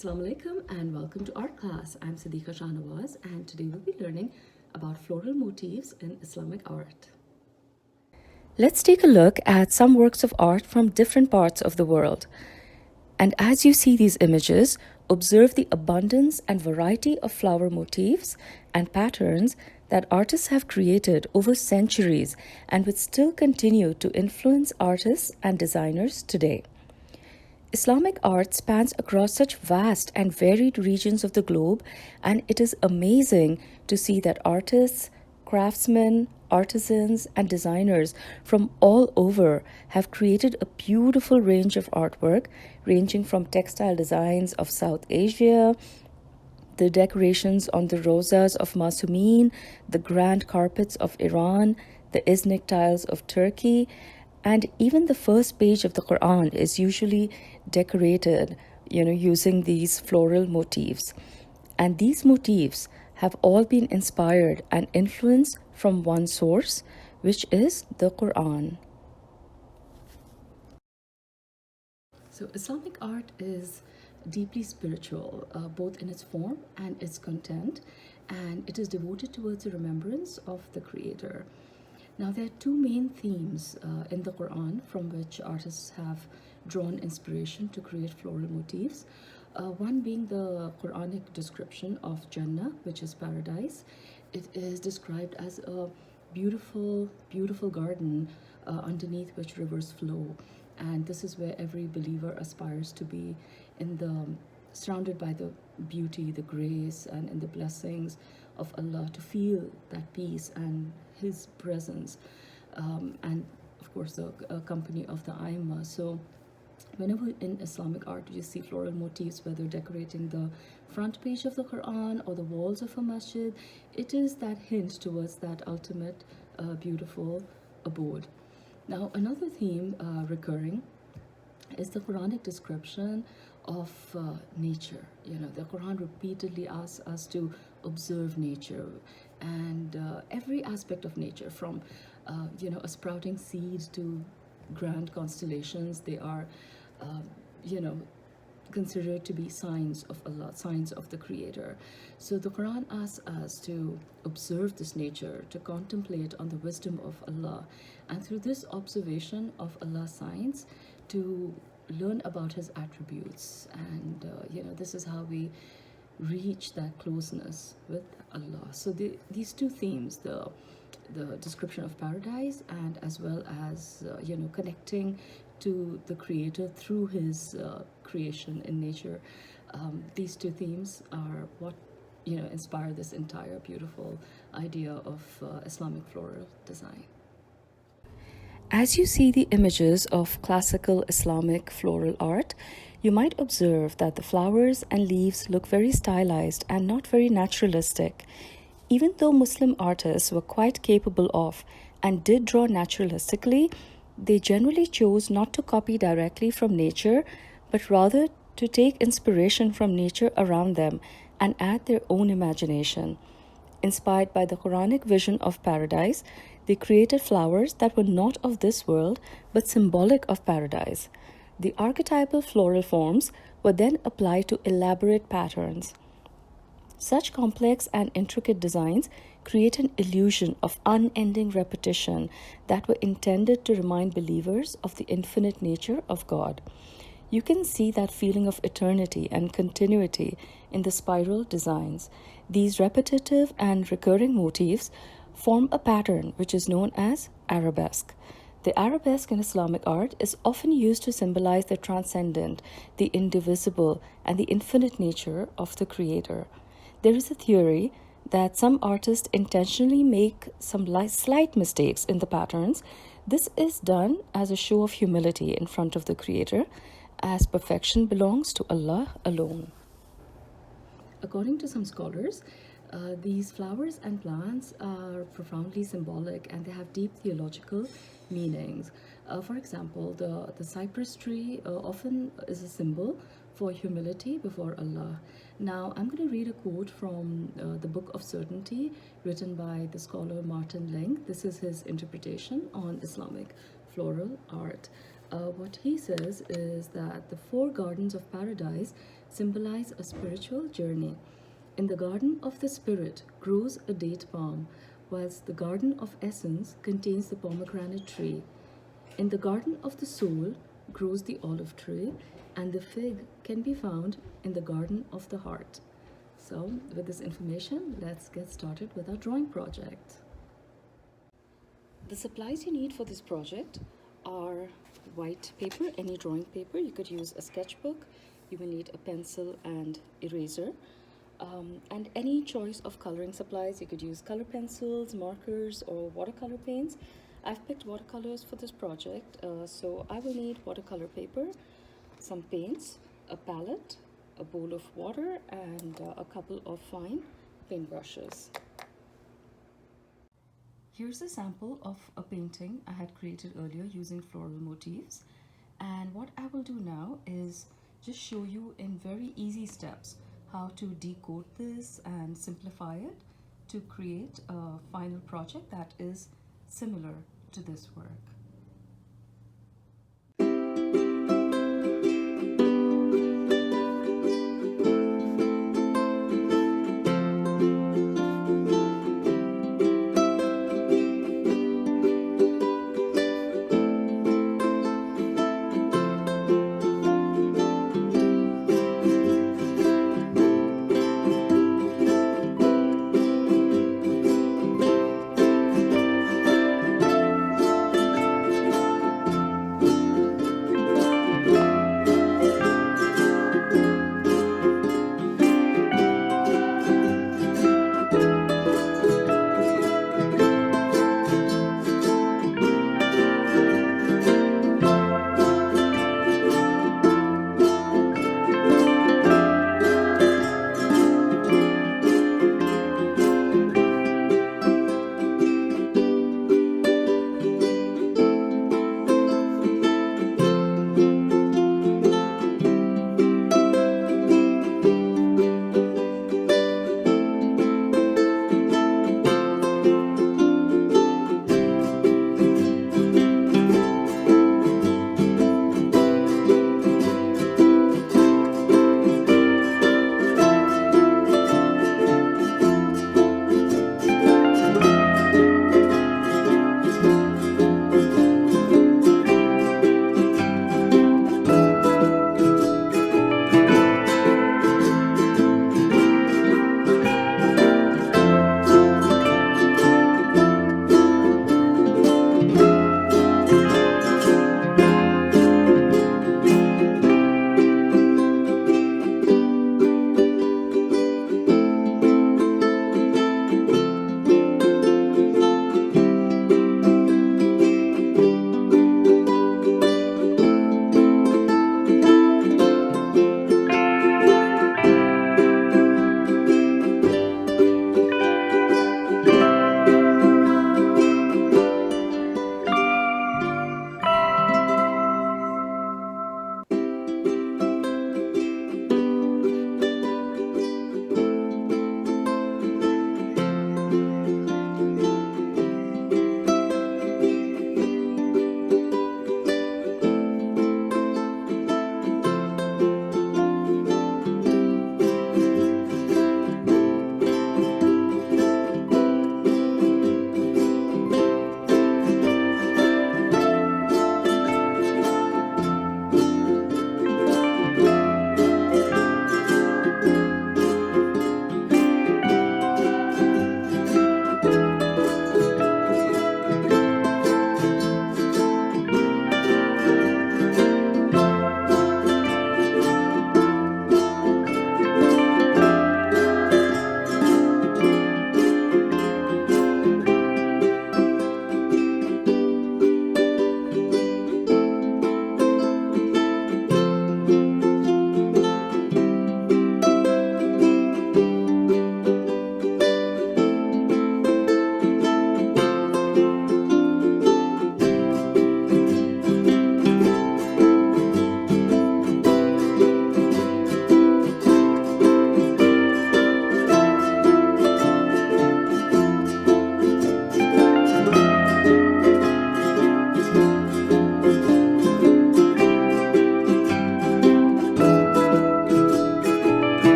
Assalamu alaikum and welcome to art class. I'm Siddiqua Shahnawaz and today we'll be learning about floral motifs in Islamic art. Let's take a look at some works of art from different parts of the world. And as you see these images, observe the abundance and variety of flower motifs and patterns that artists have created over centuries and which still continue to influence artists and designers today. Islamic art spans across such vast and varied regions of the globe, and it is amazing to see that artists, craftsmen, artisans, and designers from all over have created a beautiful range of artwork, ranging from textile designs of South Asia, the decorations on the rosas of Masumeen, the grand carpets of Iran, the Islamic tiles of Turkey, and even the first page of the Quran is usually decorated, using these floral motifs. And these motifs have all been inspired and influenced from one source, which is the Quran. So Islamic art is deeply spiritual, both in its form and its content, and it is devoted towards the remembrance of the Creator. Now, there are two main themes in the Quran from which artists have drawn inspiration to create floral motifs. One being the Quranic description of Jannah, which is paradise. It is described as a beautiful, beautiful garden underneath which rivers flow. And this is where every believer aspires to be, surrounded by the beauty, the grace, and in the blessings of Allah, to feel that peace and His presence, and of course the company of the Aimma. So whenever in Islamic art you see floral motifs, whether decorating the front page of the Quran or the walls of a masjid, it is that hint towards that ultimate beautiful abode. Now, another theme recurring is the Quranic description of nature. The Quran repeatedly asks us to observe nature and every aspect of nature, from a sprouting seed to grand constellations. They are considered to be signs of Allah, signs of the Creator. So the Quran asks us to observe this nature, to contemplate on the wisdom of Allah, and through this observation of Allah's signs, to learn about His attributes. And this is how we reach that closeness with Allah. So these two themes, the description of paradise and as well as connecting to the Creator through His creation in nature, these two themes are what inspire this entire beautiful idea of Islamic floral design. As you see the images of classical Islamic floral art, you might observe that the flowers and leaves look very stylized and not very naturalistic. Even though Muslim artists were quite capable of and did draw naturalistically, they generally chose not to copy directly from nature, but rather to take inspiration from nature around them and add their own imagination. Inspired by the Quranic vision of paradise, they created flowers that were not of this world but symbolic of paradise. The archetypal floral forms were then applied to elaborate patterns. Such complex and intricate designs create an illusion of unending repetition that were intended to remind believers of the infinite nature of God. You can see that feeling of eternity and continuity in the spiral designs. These repetitive and recurring motifs form a pattern which is known as arabesque. The arabesque in Islamic art is often used to symbolize the transcendent, the indivisible, and the infinite nature of the Creator. There is a theory that some artists intentionally make some slight mistakes in the patterns. This is done as a show of humility in front of the Creator, as perfection belongs to Allah alone. According to some scholars, these flowers and plants are profoundly symbolic and they have deep theological meanings. For example, the cypress tree often is a symbol for humility before Allah. Now, I'm going to read a quote from the Book of Certainty, written by the scholar Martin Leng. This is his interpretation on Islamic floral art. What he says is that the four gardens of paradise symbolize a spiritual journey. In the garden of the spirit grows a date palm, whilst the garden of essence contains the pomegranate tree. In the garden of the soul grows the olive tree, and the fig can be found in the garden of the heart. So, with this information, let's get started with our drawing project. The supplies you need for this project are white paper, any drawing paper. You could use a sketchbook. You will need a pencil and eraser. And any choice of coloring supplies. You could use color pencils, markers, or watercolor paints. I've picked watercolors for this project, so I will need watercolor paper, some paints, a palette, a bowl of water, and a couple of fine paintbrushes. Here's a sample of a painting I had created earlier using Floral Motifs. And what I will do now is just show you in very easy steps how to decode this and simplify it to create a final project that is similar to this work.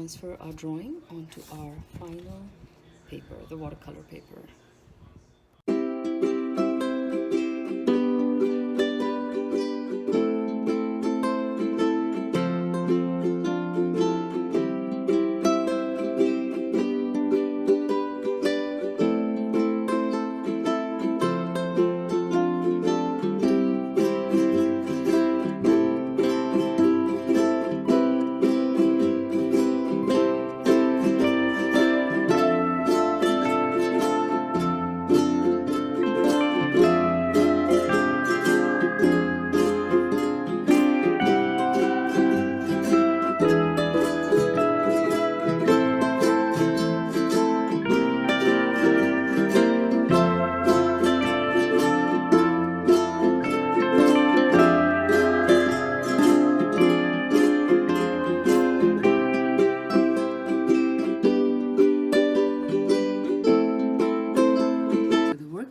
transfer our drawing onto our final paper, the watercolor paper.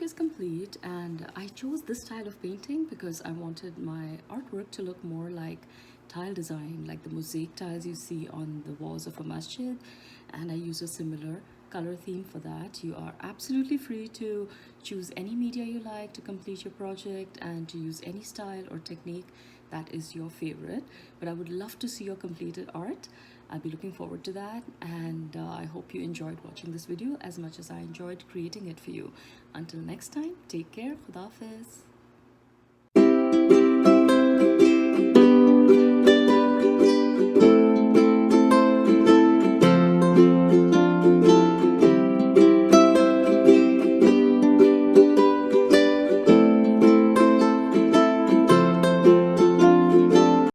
Is complete, and I chose this style of painting because I wanted my artwork to look more like tile design, like the mosaic tiles you see on the walls of a masjid, and I use a similar color theme for that. You are absolutely free to choose any media you like to complete your project and to use any style or technique that is your favorite, but I would love to see your completed art. I'll be looking forward to that, and I hope you enjoyed watching this video as much as I enjoyed creating it for you. Until next time, take care. Khuda Hafiz.